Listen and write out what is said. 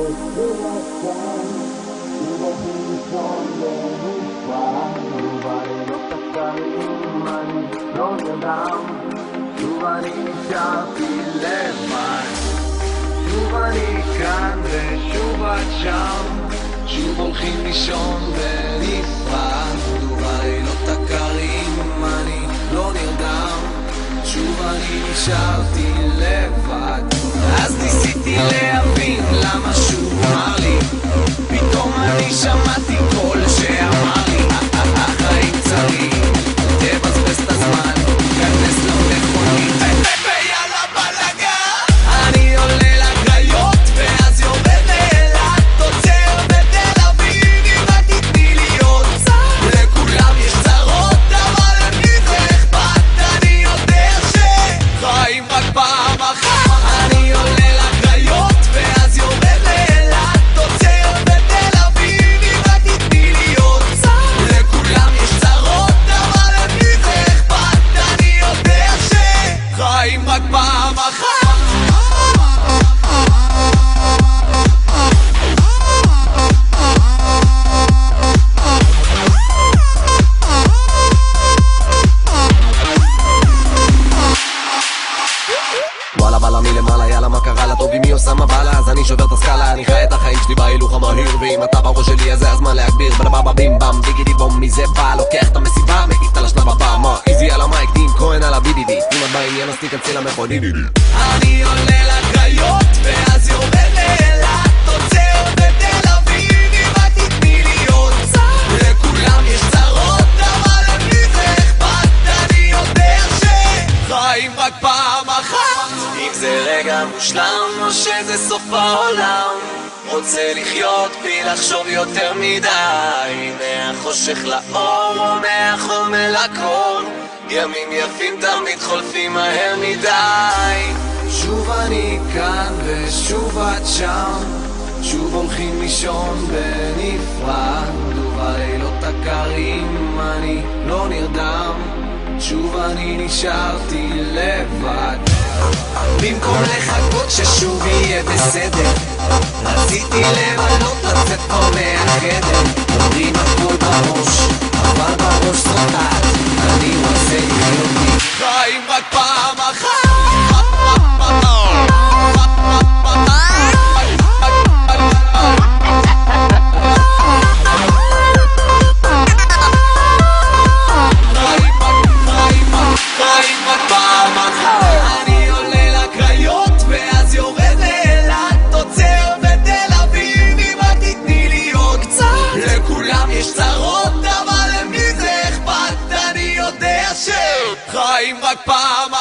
שוב אני נשארתי לבד, שוב אני כאן ושוב את שם, שוב הולכים לישון בנפרד, ובלילות הקרים אני לא נרדם, שוב אני נשארתי לבד. אז ניסיתי להבין למה שוב אמר לי, פתאום אני שמעתי קול שאמר לי החיים קצרים, תבזבז את הזמן, כנס לו מכונית ויאללה בלגן. אני עולה לקריות ואז יורד לאילת, עוצר בתל אביב אם רק תתני לי עוד צד. לכולם יש צרות אבל למי זה אכפת, אני יודע שחיים רק פעם אחת. אני עולה לקריות ואז יורד לאילת, עוצר בתל אביב אם רק תתני לי עוד צד. לכולם יש צרות אבל למי זה אכפת, אני יודע שחיים רק פעם אחת. וואלה בלה מלמעלה, יאללה מה קרה לה, טוב אם היא עושה מבלה אז אני שובר את הסקאלה. אני חי את החיים שלי בהילוך המהיר, ואם אתה בראש שלי אז זה הזמן להגביר. בלבבה בים בם דיגידי בום, מזה בא לוקח את המסיבה, מעיף על השלב הבא. מה איזי על המייק, דין כהן על ה-BDD, אם את בעניין אז תיכנסי למכונית. אני עולה לקריות ואז יורד לאילת, עוצר בתל אביב אם רק תתני לי עוד צד. לכולם יש צרות אבל למי זה אכפת, אני יודע שחיים רק פעם אחת. אם זה רגע מושלם או שזה סוף העולם, רוצה לחיות בלי לחשוב יותר מדי, מהחושך לאור או מהחום אל הקור, ימים יפים תמיד חולפים מהר מדי. שוב אני כאן ושוב את שם, שוב הולכים לישון בנפרד, ובלילות הקרים אני לא נרדם, שוב אני נשארתי לבד. במקום לחכות ששוב יהיה בסדר, רציתי לבלות לצאת פה מהחדר. אומרים הכל בראש, אבל בראש סרטט, אני רוצה לחיות לי חיים רק פעם אחת. חיים רק פעם